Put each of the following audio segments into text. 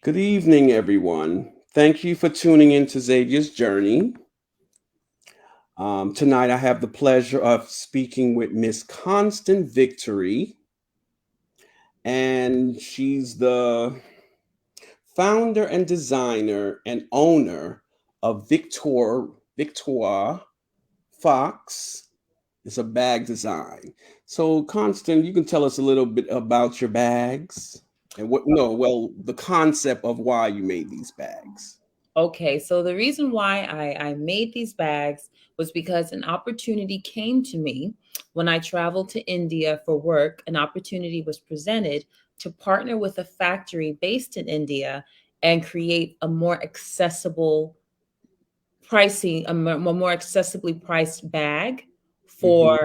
Good evening, everyone. Thank you for tuning in to Xavier's Journey. Tonight, I have the pleasure of speaking with Miss Constance Victory, and she's the founder and designer and owner of Victoire Focx. It's a bag design. So, Constance, you can tell us a little bit about your bags and the concept of why you made these bags. Okay, so the reason why I made these bags was because an opportunity came to me when I traveled to India for work. An opportunity was presented to partner with a factory based in India and create a more accessible pricing, a more accessibly priced bag Hmm. for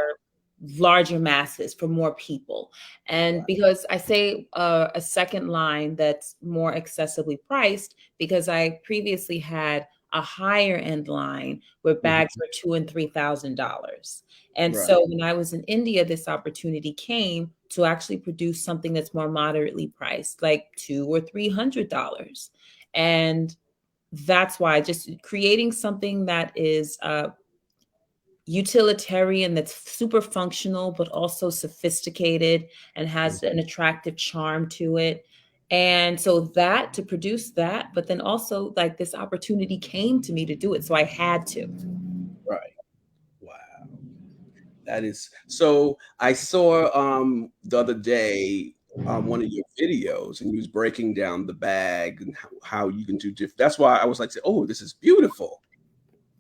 larger masses, for more people. And because I say a second line that's more accessibly priced, because I previously had a higher end line where bags Mhm. were $2,000 and $3,000. And Right. so when I was in India, this opportunity came to actually produce something that's more moderately priced, like $200 or $300. And that's why just creating something that is utilitarian, that's super functional, but also sophisticated and has an attractive charm to it. And so that to produce that, but then also like this opportunity came to me to do it. So I had to. Right. Wow. That is so I saw the other day one of your videos and you was breaking down the bag and how you can do different. That's why I was like, oh, this is beautiful.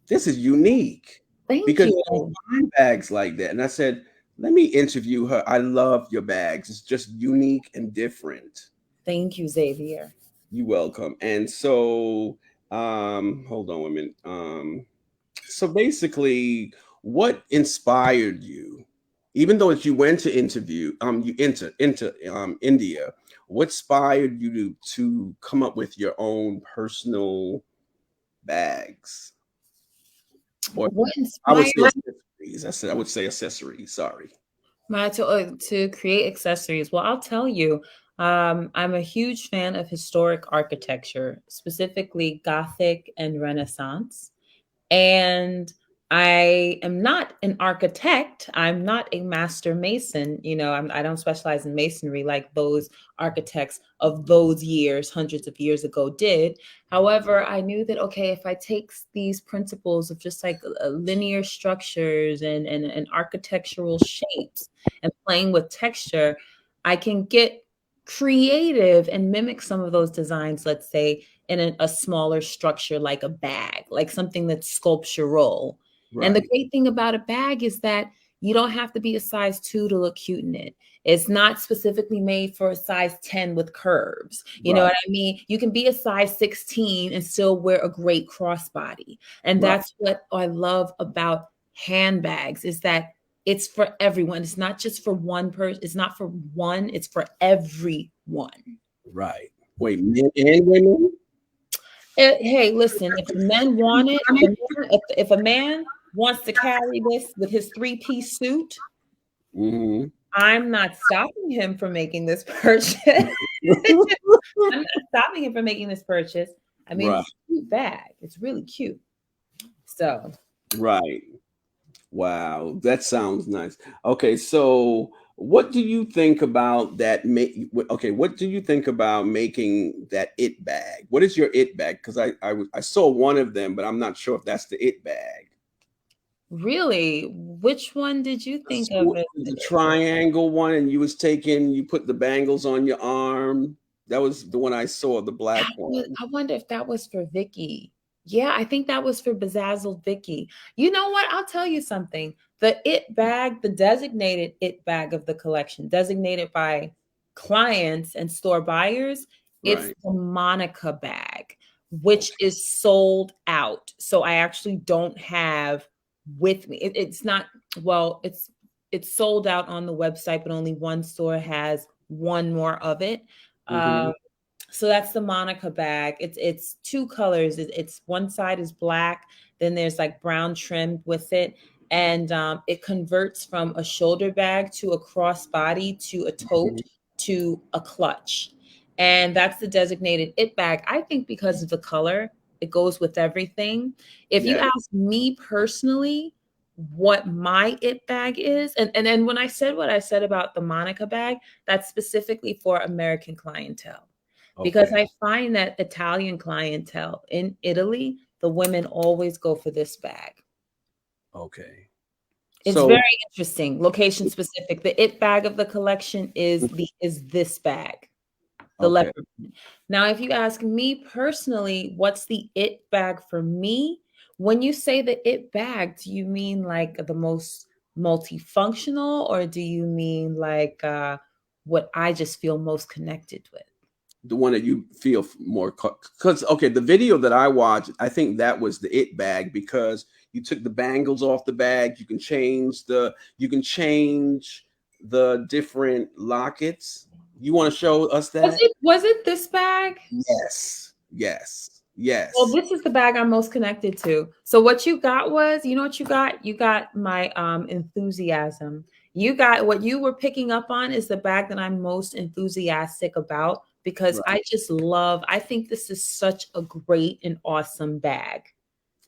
This is unique Thank because you. you don't find bags like that. And I said, let me interview her. I love your bags. It's just unique and different. Thank you, Xavier. You welcome. And so hold on a minute. So basically, what inspired you? Even though you went to interview, you into India. What inspired you to come up with your own personal bags? Or What I would inspired say accessories. I would say accessories. Sorry. to create accessories? Well, I'll tell you, I'm a huge fan of historic architecture, specifically Gothic and Renaissance. And I am not an architect. I'm not a master mason. I don't specialize in masonry like those architects of those years, hundreds of years ago, did. However, I knew that, okay, if I take these principles of just like linear structures and architectural shapes and playing with texture, I can get creative and mimic some of those designs, let's say, in a smaller structure like a bag, like something that's sculptural. And the Right. great thing about a bag is that you don't have to be a size 2 to look cute in it. It's not specifically made for a size 10 with curves. You know Right. what I mean? You can be a size 16 and still wear a great crossbody. And Right. that's what I love about handbags is that it's for everyone. It's not just for one person. It's not for one, it's for everyone. Right. Wait, men and women? Hey, listen, if the men want it, if a man wants to carry this with his three-piece suit, Hmm. I'm not stopping him from making this purchase. I'm not stopping him from making this purchase. I mean, Right. it's a cute bag. It's really cute. So, Right. Wow, that sounds nice. Okay, so what do you think about that? Okay, what do you think about making that it bag? What is your it bag? Because I saw one of them, but I'm not sure if that's the it bag. really, which one did you think of as The it? triangle one, and you put the bangles on your arm. That was the one I saw, the black one. I wonder if that was for Vicky. Yeah, I think that was for Bezazzled Vicky. You know what? I'll tell you something. The it bag, the designated it bag of the collection, designated by clients and store buyers, it's Right. the Monica bag, which Okay. is sold out. So I actually don't have with me. It's not, well, it's sold out on the website, but only one store has one more of it. Hmm. Um, so that's the Monica bag. It's two colors. It's one side is black, then there's like brown trim with it, and it converts from a shoulder bag to a crossbody to a tote to a clutch. And that's the designated it bag. I think because of the color, it goes with everything. If you Yeah. ask me personally what my it bag is, and then when I said what I said about the Monica bag, that's specifically for American clientele. Because Okay. I find that Italian clientele in Italy, the women always go for this bag. Okay. It's very So interesting, location specific. The it bag of the collection is this bag, the okay. leopard print. Now, if you ask me personally, what's the it bag for me? When you say the it bag, do you mean like the most multifunctional, or do you mean like what I just feel most connected with? The one that you feel more, because okay, the video that I watched, I think that was the it bag, because you took the bangles off the bag. You can change the different lockets. You want to show us that? Was it this bag? Yes, yes, Well, yes. this is the bag I'm most connected to. So what you got was, you know what you got? You got my enthusiasm. You got what you were picking up on is the bag that I'm most enthusiastic about because Right, I just love, I think this is such a great and awesome bag.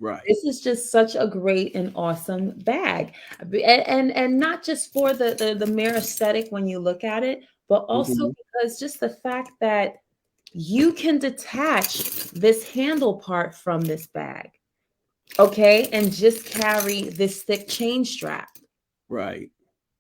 right. This is just such a great and awesome bag. And not just for the mere aesthetic when you look at it, but also Hmm. because just the fact that you can detach this handle part from this bag, okay, and just carry this thick chain strap, Right,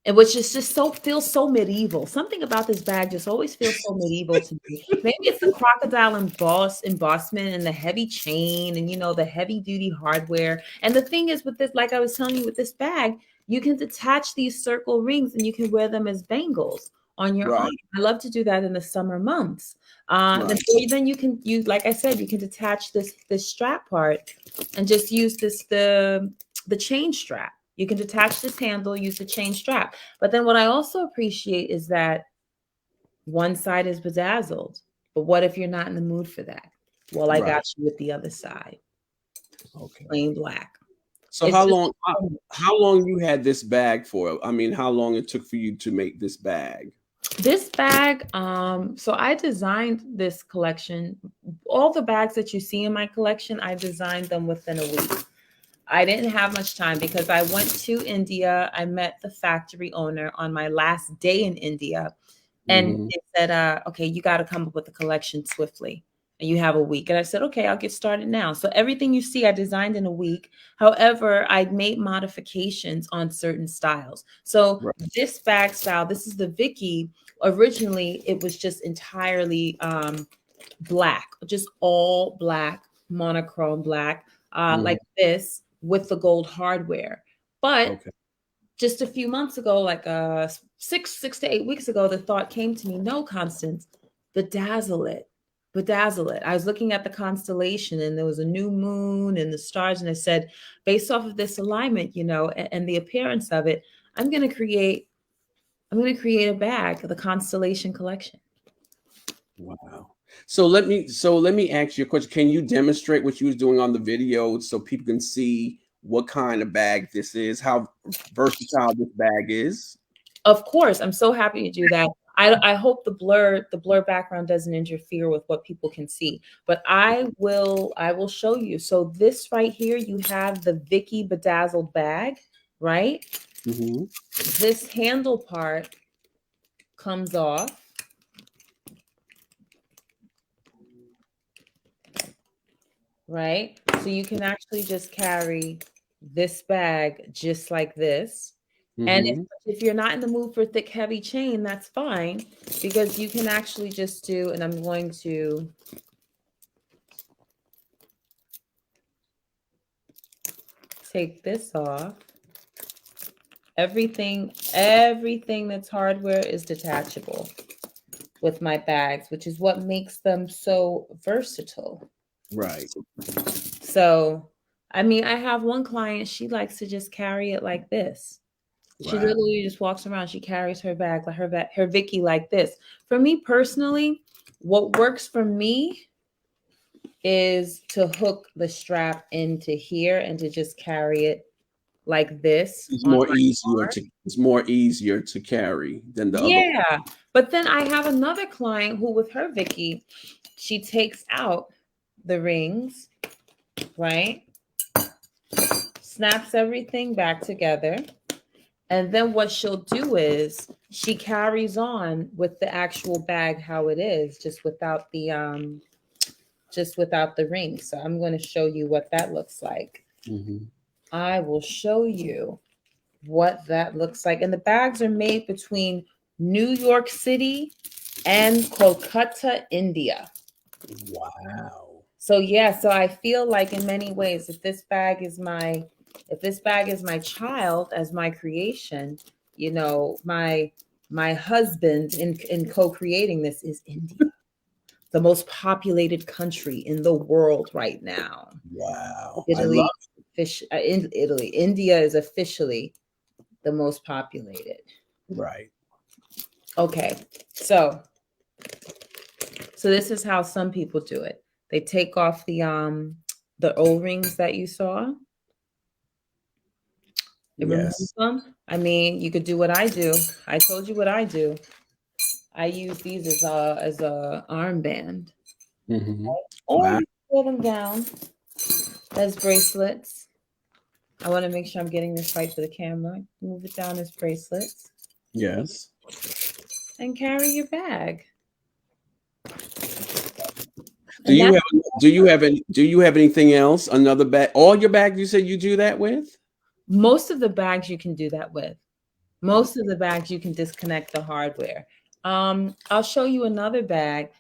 and which is just so feels so medieval. Something about this bag just always feels so medieval to me. Maybe it's the crocodile embossment and the heavy chain and the heavy duty hardware. And the thing is with this, like I was telling you with this bag, you can detach these circle rings and you can wear them as bangles on your arm. right, I love to do that in the summer months. And right, so then you can use, like I said, you can detach this strap part and just use the chain strap. You can detach this handle, use the chain strap. But then what I also appreciate is that one side is bedazzled. But what if you're not in the mood for that? Well, I got right. you with the other side, Okay. plain black. So It's just so much. how long you had this bag for? I mean, how long it took for you to make this bag? This bag, so I designed this collection. All the bags that you see in my collection, I designed them within a week. I didn't have much time because I went to India. I met the factory owner on my last day in India. And Hmm. they said, okay, you got to come up with a collection swiftly. And you have a week. And I said, okay, I'll get started now. So everything you see, I designed in a week. However, I made modifications on certain styles. So Right. this bag style, this is the Vicky. Originally, it was just entirely black, just all black, monochrome black, Hmm. like this with the gold hardware. But Okay. just a few months ago, like 6 to 8 weeks ago, the thought came to me, no, Constance, bedazzle it. Bedazzle it. I was looking at the constellation and there was a new moon and the stars. And I said, based off of this alignment, and the appearance of it, I'm going to create, a bag, the Constellation Collection. Wow. So let me ask you a question. Can you demonstrate what you was doing on the video so people can see what kind of bag this is, how versatile this bag is? Of course, I'm so happy to do that. I hope the blur background doesn't interfere with what people can see, but I will show you. So this right here, you have the Vicky bedazzled bag, right? Hmm. This handle part comes off, right? So you can actually just carry this bag just like this. And if, Hmm. if you're not in the mood for thick, heavy chain, that's fine because you can actually just do, and I'm going to take this off. Everything that's hardware is detachable with my bags, which is what makes them so versatile. Right. So, I mean, I have one client, she likes to just carry it like this. She Wow. literally just walks around, she carries her bag, like her Vicky like this. For me personally, what works for me is to hook the strap into here and to just carry it like this It's on more my easier arm. to it's more easier to carry than the other. Yeah. But then I have another client who, with her Vicky, she takes out the rings, right? Snaps everything back together. And then what she'll do is she carries on with the actual bag how it is, just without the ring. So I'm going to show you what that looks like. Mm-hmm. I will show you what that looks like. And the bags are made between New York City and Kolkata, India. Wow. So yeah, so I feel like in many ways, if this bag is my child as my creation, you know, my husband in co-creating this is India, the most populated country in the world right now. Wow. I love Italy, in Italy, India is officially the most populated. right. Okay, so this is how some people do it. They take off the O-rings that you saw. They remove Yes. them. I mean, you could do what I do. I told you what I do. I use these as a armband, Mm-hmm. or Wow. you can wear them down as bracelets. I want to make sure I'm getting this right for the camera. Move it down as bracelets Yes. and carry your bag. Do And you that's have anything else? Another bag? All your bags you said you do that with? most of the bags you can do that with. Oh, Most of the bags you can disconnect the hardware. I'll show you another bag.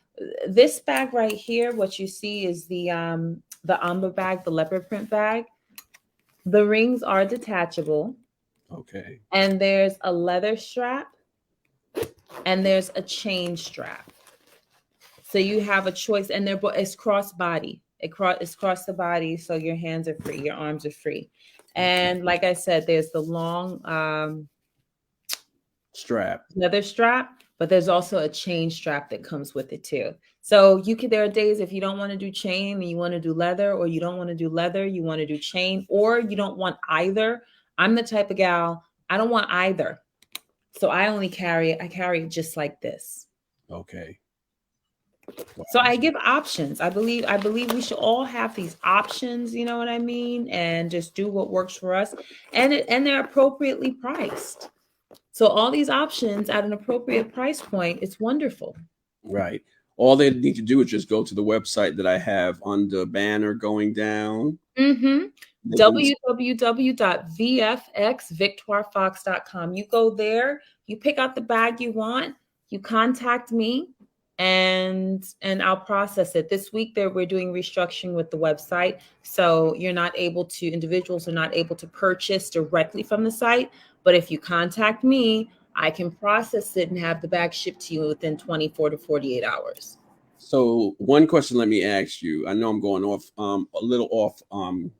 This bag right here, what you see is the Amba bag, the leopard print bag. The rings are detachable, okay. and there's a leather strap and there's a chain strap. So you have a choice, and it's cross body. It's cross the body, so your hands are free, your arms are free. Okay. And like I said, there's the long Strap. leather strap, but there's also a chain strap that comes with it too. So there are days if you don't want to do chain and you want to do leather, or you don't want to do leather, you want to do chain, or you don't want either. I'm the type of gal, I don't want either. So I carry it just like this. Okay. Wow. So I give options. I believe we should all have these options, you know what I mean? And just do what works for us. And they're appropriately priced. So all these options at an appropriate price point, it's wonderful. Right. All they need to do is just go to the website that I have on the banner going down. Mm-hmm. They can www.vfxvictoirefox.com. You go there, you pick out the bag you want, you contact me, and I'll process it. This week we're doing restructuring with the website. So individuals are not able to purchase directly from the site. But if you contact me, I can process it and have the bag shipped to you within 24 to 48 hours. So one question, let me ask you. I know I'm going off a little off the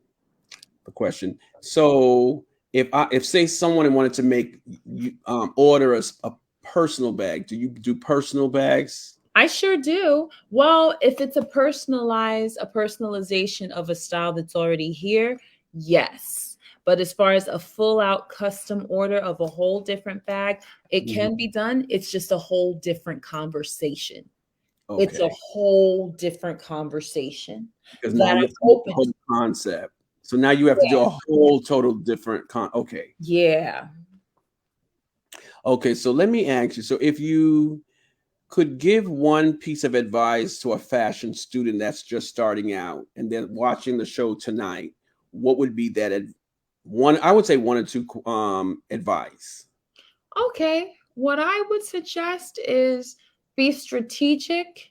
question. So if say someone wanted to make you order a personal bag, do you do personal bags? I sure do. Well, if it's a personalization of a style that's already here, yes. But as far as a full out custom order of a whole different bag, it Mhm. can be done. It's just a whole different conversation. It's a Okay. whole different conversation Because now that you have I'm to make the open to. whole concept. So now you have to do a whole total different okay. Yeah. Okay, so let me ask you. So if you could give one piece of advice to a fashion student that's just starting out and then watching the show tonight, what would be that one? I would say one or two advice. Okay. What I would suggest is be strategic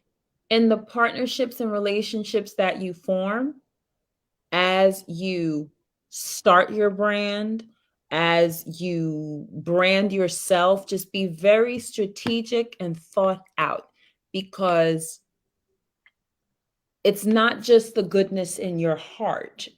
in the partnerships and relationships that you form as you start your brand, as you brand yourself. Just be very strategic and thought out, because it's not just the goodness in your heart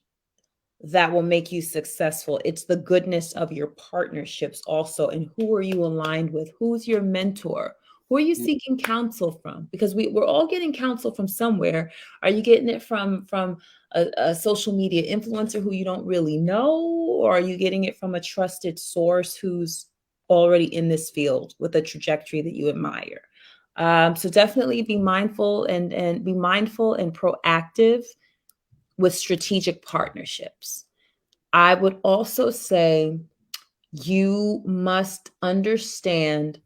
that will make you successful. It's the goodness of your partnerships also. And who are you aligned with? Who's your mentor? Who are you seeking counsel from? Because we're all getting counsel from somewhere. Are you getting it from a social media influencer who you don't really know, or are you getting it from a trusted source who's already in this field with a trajectory that you admire? So definitely be mindful and be mindful and proactive with strategic partnerships. I would also say you must understand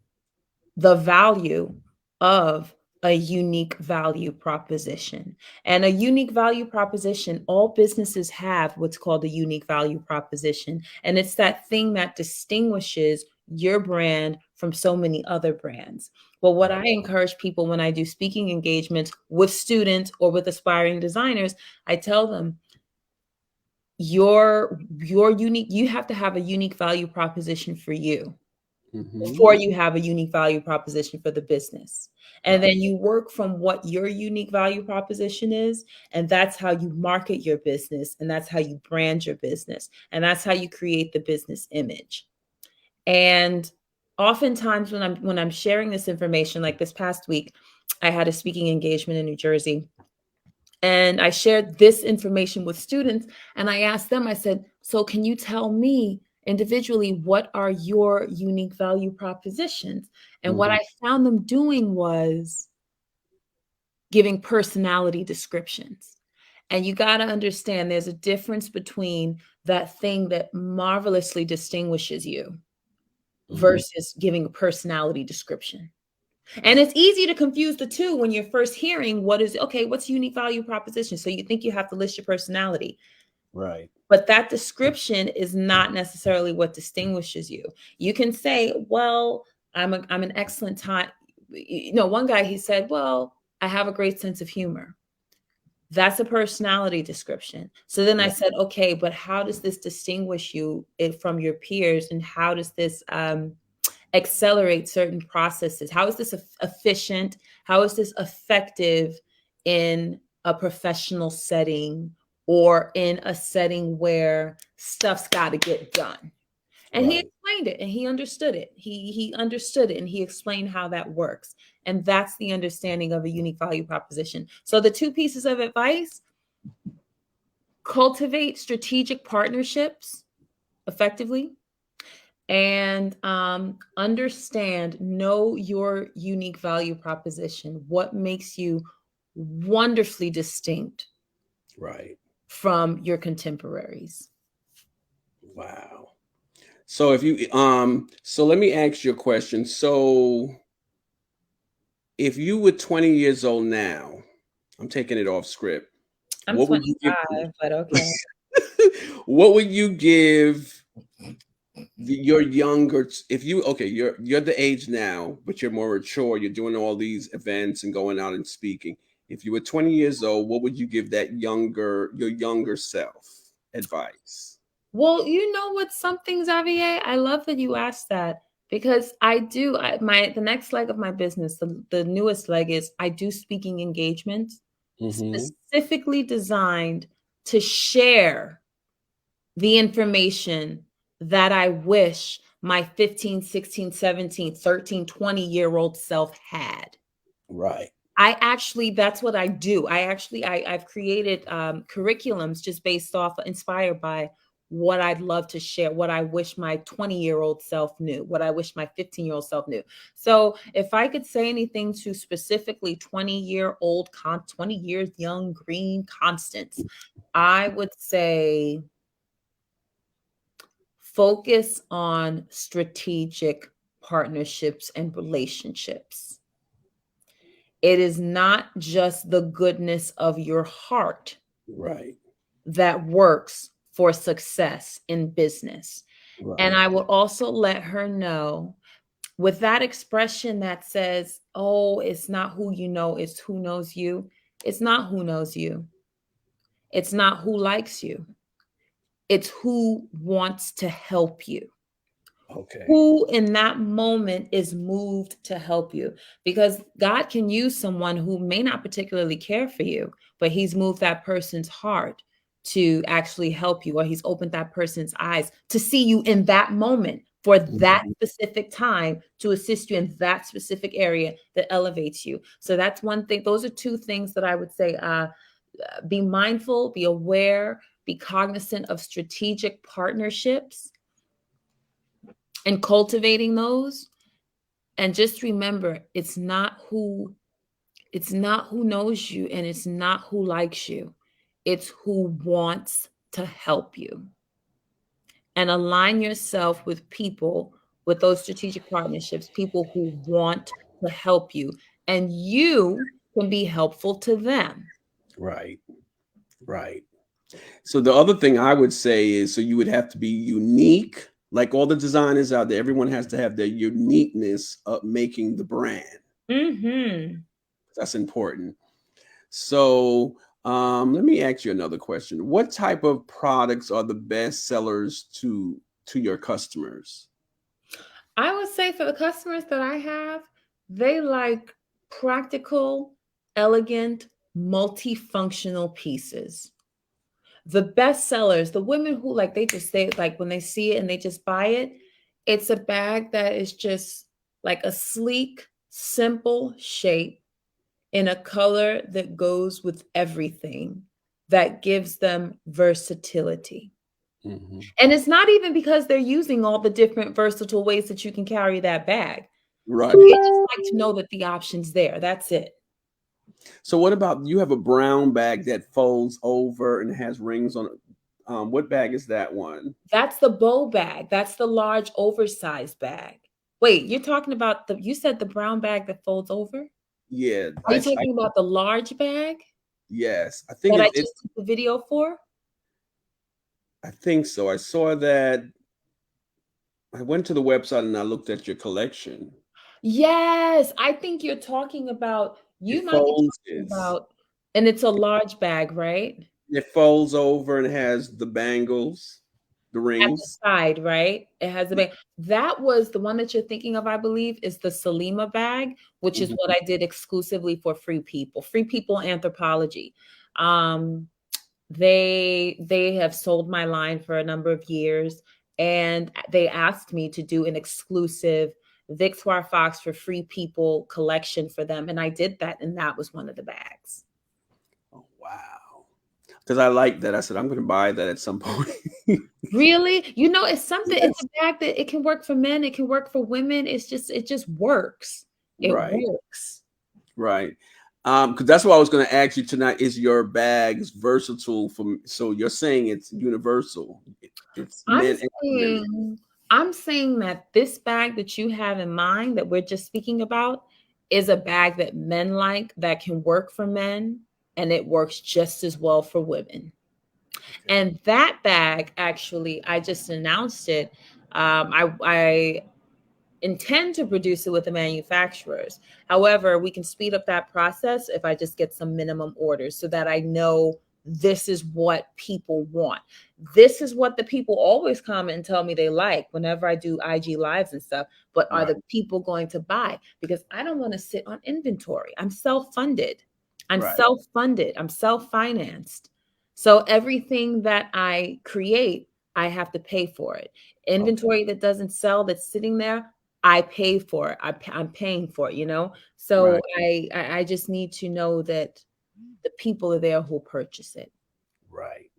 the value of a unique value proposition. And a unique value proposition, all businesses have what's called a unique value proposition. And it's that thing that distinguishes your brand from so many other brands. But what I encourage people when I do speaking engagements with students or with aspiring designers, I tell them, your unique, you have to have a unique value proposition for you before you have a unique value proposition for the business. And then you work from what your unique value proposition is. And that's how you market your business. And that's how you brand your business. And that's how you create the business image. And oftentimes when I'm sharing this information, like this past week, I had a speaking engagement in New Jersey. And I shared this information with students. And I asked them, I said, so can you tell me individually, what are your unique value propositions? And what I found them doing was giving personality descriptions. And you got to understand there's a difference between that thing that marvelously distinguishes you versus giving a personality description. And it's easy to confuse the two when you're first hearing what's unique value proposition. So you think you have to list your personality. Right. But that description is not necessarily what distinguishes you. You can say, well, I'm an excellent time. One guy, he said, well, I have a great sense of humor. That's a personality description. So then I said, okay, but how does this distinguish you from your peers? And how does this accelerate certain processes? How is this efficient? How is this effective in a professional setting or in a setting where stuff's got to get done? And he explained it and he understood it. He understood it and he explained how that works. And that's the understanding of a unique value proposition. So the two pieces of advice: cultivate strategic partnerships effectively, and know your unique value proposition. What makes you wonderfully distinct from your contemporaries? Wow. So if you so let me ask you a question. So if you were 20 years old now, I'm taking it off script. I'm What would you 25, but okay. What would you give your younger, if you, okay, you're the age now, but you're more mature, you're doing all these events and going out and speaking. If you were 20 years old, what would you give your younger self advice? Well, you know what's something, Xavier? I love that you asked that, because the next leg of my business, the newest leg, is I do speaking engagements specifically designed to share the information that I wish my 15, 16, 17, 13, 20-year-old self had. Right. That's what I do. I've created curriculums just inspired by what I'd love to share, what I wish my 20-year-old self knew, what I wish my 15-year-old self knew. So if I could say anything to specifically 20 years young, green Constance, I would say focus on strategic partnerships and relationships. It is not just the goodness of your heart that works for success in business. And I will also let her know, with that expression that says, oh, it's not who you know, it's who knows you. It's not who knows you. It's not who likes you. It's who wants to help you. Who in that moment is moved to help you, because God can use someone who may not particularly care for you, but he's moved that person's heart to actually help you, or he's opened that person's eyes to see you in that moment for that Mhm. specific time to assist you in that specific area that elevates you. So that's one thing. Those are two things that I would say. Be mindful, be aware, be cognizant of strategic partnerships and cultivating those. And just remember, it's not who knows you and it's not who likes you. It's who wants to help you. And align yourself with people with those strategic partnerships, people who want to help you, and you can be helpful to them. Right. Right. So the other thing I would say is, so you would have to be unique, like all the designers out there. Everyone has to have their uniqueness of making the brand. Mhm. That's important. So let me ask you another question. What type of products are the best sellers to your customers? I would say for the customers that I have, they like practical, elegant, multifunctional pieces. The best sellers, the women who like they just say like when they see it and they just buy it, it's a bag that is just like a sleek, simple shape in a color that goes with everything that gives them versatility. Mhm. And it's not even because they're using all the different versatile ways that you can carry that bag. Right. They just like to know that the option's there. That's it. So what about, you have a brown bag that folds over and has rings on it? What bag is that one? That's the bow bag. That's the large oversized bag. Wait, you're talking about you said the brown bag that folds over? Yeah, Are you talking about the large bag yes, I think that I it just took the video for? I think so. I saw that. I went to the website and I looked at your collection. Yes, I think you're talking about, It you might be folds talking about, and it's a large bag, right? it folds over and has the bangles, the At the rings. side, right? It has a bag. That was the one that you're thinking of, I believe, is the Salima bag, which is what Mhm. I did exclusively for Free People Anthropology. Um, they have sold my line for a number of years, and they asked me to do an exclusive Victoire Focx for Free People collection for them, and I did that, and that was one of the bags. Oh, wow. Because I like that. I said, I'm going to buy that at some point. Really? It's something, it's Yes. a bag that it can work for men, it can work for women. It just works. It Right. works. Right. Because that's what I was going to ask you tonight. Is your bags versatile from? So you're saying it's universal. It's I'm men and women. saying I'm saying that this bag that you have in mind that we're just speaking about is a bag that men like, that can work for men, and it works just as well for women. Okay. And that bag, actually, I just announced it. I intend to produce it with the manufacturers. However, we can speed up that process if I just get some minimum orders so that I know this is what people want. This is what the people always comment and tell me they like whenever I do IG lives and stuff. But are Right. the people going to buy? Because I don't want to sit on inventory. I'm self-funded. I'm Right. self-funded. I'm self-financed. So everything that I create, I have to pay for it. Okay. Inventory that doesn't sell, that's sitting there, I pay for it. I'm paying for it. So Right. I just need to know that the people are there who'll purchase it. Right.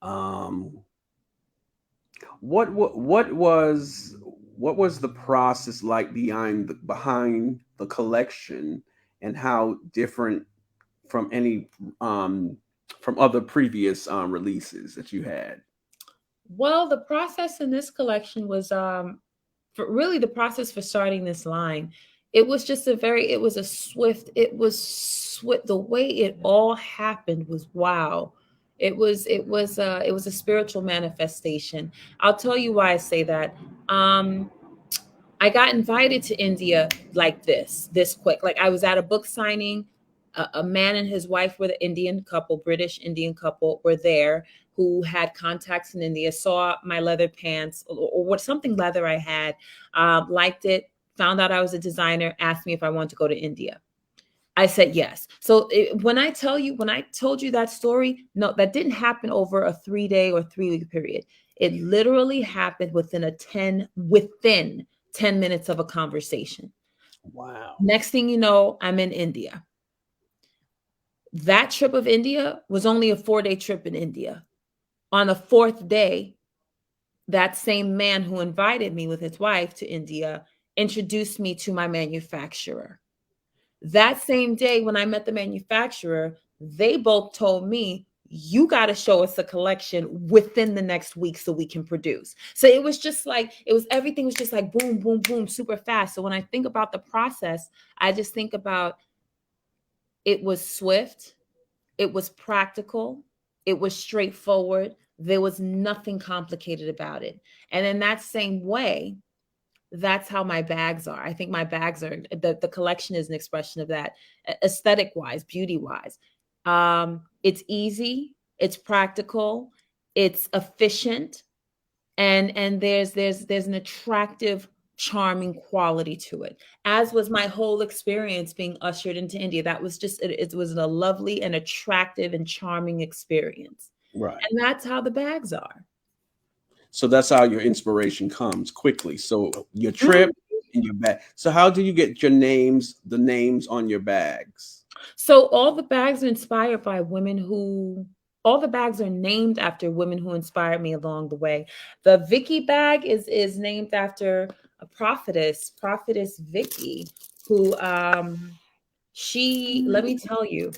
Um, what was the process like behind the collection, and how different from any from other previous releases that you had? Well, the process in this collection was for really the process for starting this line. It was just it was swift. The way it all happened was wow. It was a spiritual manifestation. I'll tell you why I say that. Um I got invited to India like this quick. Like I was at a book signing. A man and his wife were the Indian couple, British Indian couple, were there who had contacts in India, saw my leather pants or what something leather I had, liked it, found out I was a designer, asked me if I wanted to go to India. I said yes. So when I told you that story, no, that didn't happen over a 3-day or 3-week period. It literally happened within 10 minutes of a conversation. Wow. Next thing you know, I'm in India. That trip of India was only a 4-day trip in India. On the fourth day, that same man who invited me with his wife to India introduced me to my manufacturer. That same day, when I met the manufacturer, they both told me, you got to show us a collection within the next week so we can produce. So it was just like, everything was just like boom, boom, boom, super fast. So when I think about the process, I just think about it was swift, it was practical, it was straightforward. There was nothing complicated about it. And in that same way, that's how my bags are. I think my bags are the collection is an expression of that, aesthetic wise, beauty wise. It's easy, it's practical, it's efficient, and there's an attractive, charming quality to it. As was my whole experience being ushered into India. That was just it was a lovely and attractive and charming experience. Right. And that's how the bags are. So that's how your inspiration comes quickly. So your Mhm. trip and your bag. So how do you get your names, the names on your bags? So all the bags are inspired by women who all the bags are named after women who inspired me along the way. The Vicky bag is named after a prophetess Vicky, who she let me tell you,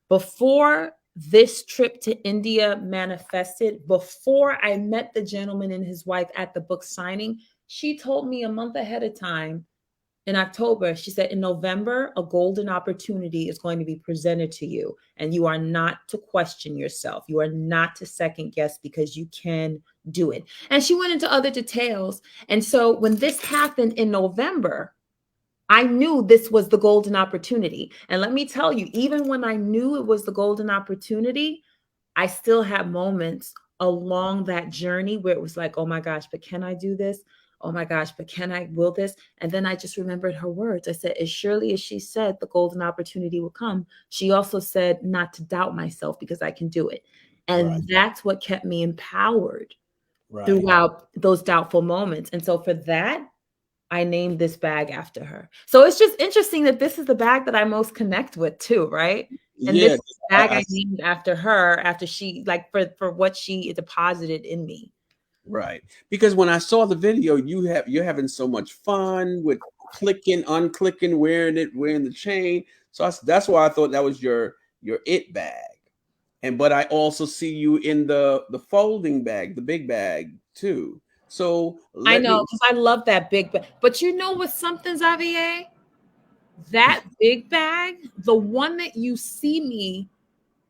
before this trip to India manifested, before I met the gentleman and his wife at the book signing, she told me a month ahead of time in October, she said, in November, a golden opportunity is going to be presented to you, and you are not to question yourself. You are not to second guess because you can do it. And she went into other details. And so when this happened in November, I knew this was the golden opportunity. And let me tell you, even when I knew it was the golden opportunity, I still had moments along that journey where it was like, oh my gosh, but can I do this? Oh my gosh, but will this? And then I just remembered her words. I said, as surely as she said the golden opportunity will come, she also said not to doubt myself because I can do it. Right. And that's what kept me empowered Right. throughout those doubtful moments. And so for that, I named this bag after her. So it's just interesting that this is the bag that I most connect with too, right? And this Yeah. bag I, I named after her, after she like for what she deposited in me. right. Because when I saw the video, you're having so much fun with clicking, unclicking, wearing it, wearing the chain. So that's why I thought that was your it bag. And but I also see you in the folding bag, the big bag too. So I let know me because I love that big bag. But you know what's something, Xavier? That big bag, the one that you see me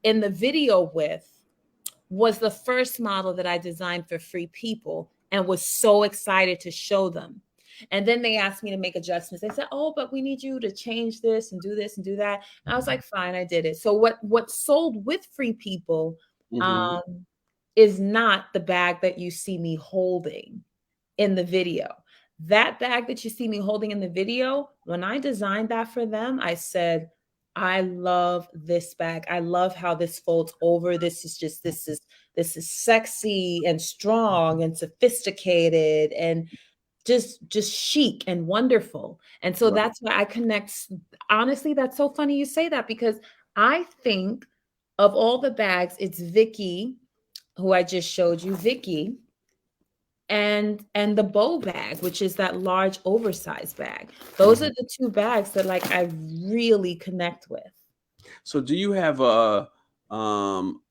in the video with, was the first model that I designed for Free People and was so excited to show them. And then they asked me to make adjustments. They said, "Oh, but we need you to change this and do this and do that." And I was like, "Fine, I did it." So what sold with Free People Mhm. um, is not the bag that you see me holding in the video. That bag that you see me holding in the video, when I designed that for them, I said, I love this bag. I love how this folds over. This is sexy and strong and sophisticated and just chic and wonderful. And so Right. that's why I connect. Honestly, that's so funny you say that because I think of all the bags, it's Vicky, who I just showed you, Vicky, and the bow bag, which is that large oversized bag. Those are Mhm. the two bags that like I really connect with. So do you have a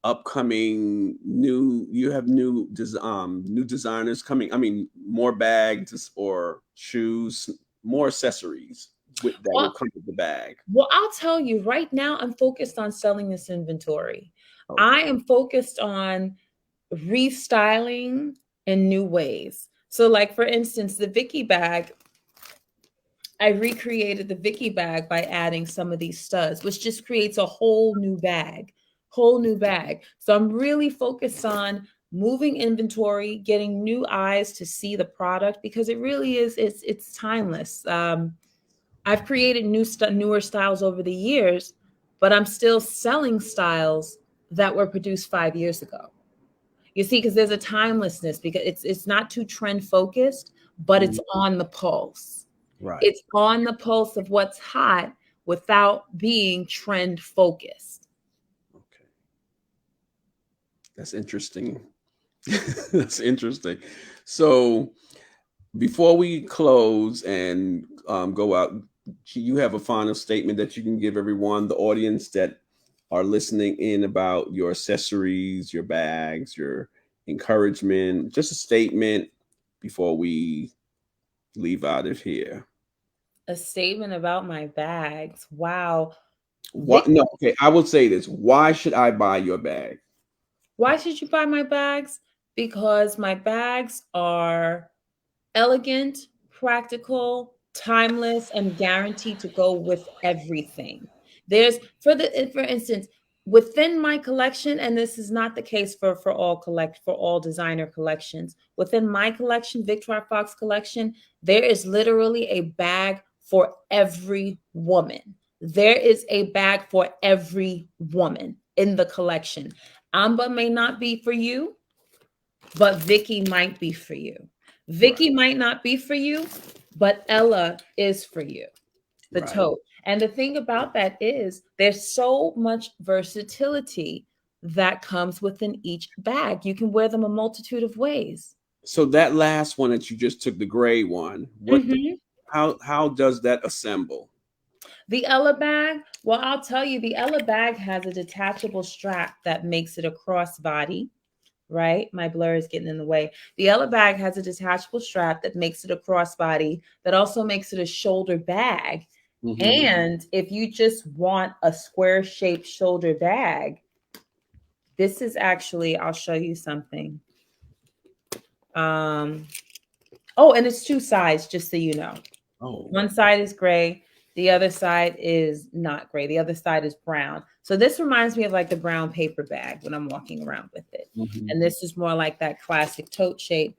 upcoming new you have new designers coming, I mean more bags or shoes, more accessories that will Well, come with the bag. well, I'll tell you right now, I'm focused on selling this inventory. I Okay. am focused on restyling in new ways. So, like for instance, the Vicky bag, I recreated the Vicky bag by adding some of these studs, which just creates a whole new bag, whole new bag. So I'm really focused on moving inventory, getting new eyes to see the product because it really is it's timeless. I've created newer styles over the years, but I'm still selling styles that were produced 5 years ago. You see, because there's a timelessness, because it's not too trend focused, but it's on the pulse. Right. It's on the pulse of what's hot without being trend focused. Okay. That's interesting. That's interesting. So before we close and go out, you have a final statement that you can give everyone, the audience that are listening in, about your accessories, your bags, your encouragement, just a statement before we leave out of here. A statement about my bags. Wow. What? No, okay. I will say this. Why should I buy your bag? Why should you buy my bags? Because my bags are elegant, practical, timeless, and guaranteed to go with everything. There's for instance, within my collection, and this is not the case for all designer collections. Within my collection, Victoire Focx collection, there is literally a bag for every woman. There is a bag for every woman in the collection. Amba may not be for you, but Vicky might be for you. Vicky might not be for you, but Ella is for you. The tote. And the thing about that is there's so much versatility that comes within each bag. You can wear them a multitude of ways. So that last one that you just took, the gray one, how does that assemble? The Ella bag, well, I'll tell you, the Ella bag has a detachable strap that makes it a crossbody. Right? My blur is getting in the way. The Ella bag has a detachable strap that makes it a crossbody, that also makes it a shoulder bag. And if you just want a square shaped shoulder bag, this is actually, I'll show you something. Oh, and it's two sides, just so you know. Oh. One side is gray, the other side is not gray. The other side is brown. So this reminds me of like the brown paper bag when I'm walking around with it. And this is more like that classic tote shape.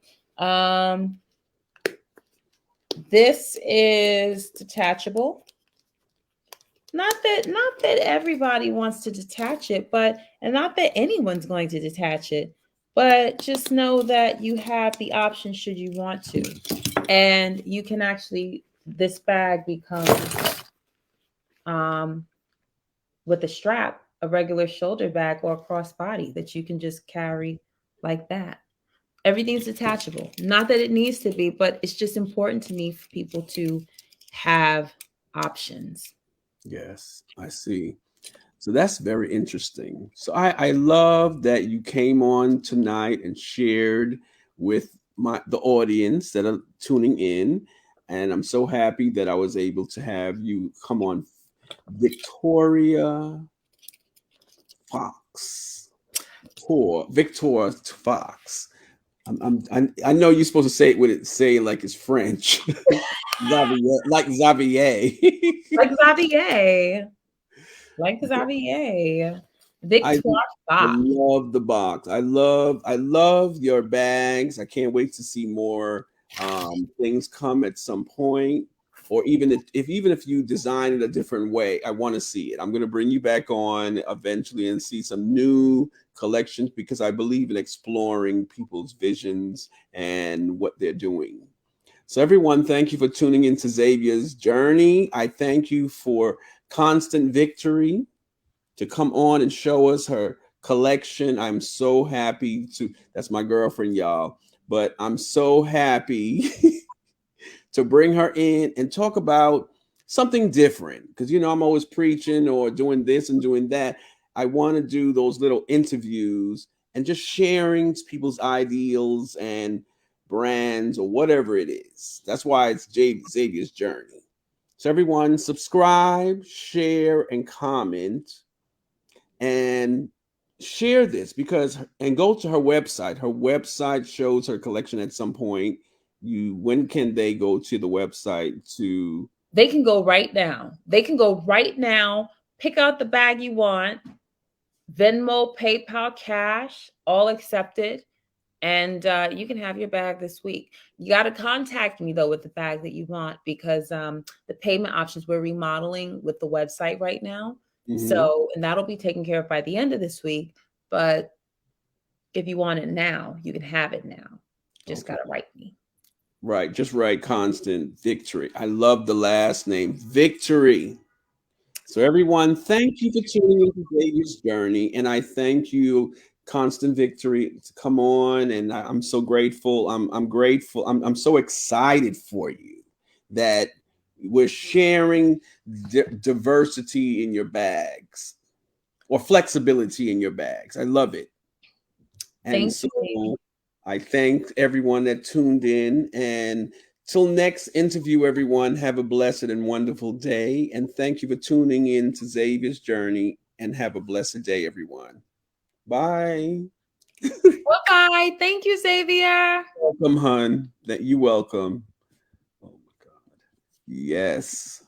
This is detachable. Not that everybody wants to detach it, and not that anyone's going to detach it, but just know that you have the option should you want to. And you can actually, this bag becomes with a strap, a regular shoulder bag or a crossbody that you can just carry like that. Everything's detachable. Not that it needs to be, but it's just important to me for people to have options. Yes, I see. So that's very interesting. So I love that you came on tonight and shared with the audience that are tuning in. And I'm so happy that I was able to have you come on. Victoria Focx. Victor Focx. I know you're supposed to say it with it, say like it's French. Zxavier, like Zxavier. Like Zxavier. Like Zxavier. Victoire I Focx. love the box. I love your bags. I can't wait to see more things come at some point. Or even if you design it a different way, I want to see it. I'm going to bring you back on eventually and see some new collections, because I believe in exploring people's visions and what they're doing. So everyone, thank you for tuning into Xavier's Journey. I thank you for Constance Victory to come on and show us her collection. I'm so happy that's my girlfriend, y'all, but I'm so happy to bring her in and talk about something different, because I'm always preaching or doing this and doing that. I want to do those little interviews and just sharing people's ideals and brands or whatever it is. That's why it's Xavier's Journey. So everyone, subscribe, share, and comment, and share this, and go to her website. Her website shows her collection at some point. When can they go to the website to? They can go right now. Pick out the bag you want. Venmo, PayPal, cash, all accepted. And you can have your bag this week. You got to contact me though with the bag that you want, because the payment options, we're remodeling with the website right now. So, and that'll be taken care of by the end of this week. But if you want it now, you can have it now. Just Okay. gotta write me. Right. Just write Constant Victory. I love the last name, Victory. So everyone, thank you for tuning into Xavier's Journey. And I thank you, Constant Victory, to come on. And I'm so grateful. I'm grateful. I'm so excited for you that we're sharing diversity in your bags or flexibility in your bags. I love it. And Thank so you. I thank everyone that tuned in. And till next interview, everyone, have a blessed and wonderful day. And thank you for tuning in to Xavier's Journey. And have a blessed day, everyone. Bye. Bye. Thank you, Xavier. Welcome, hun. That you welcome. Oh my God. Yes.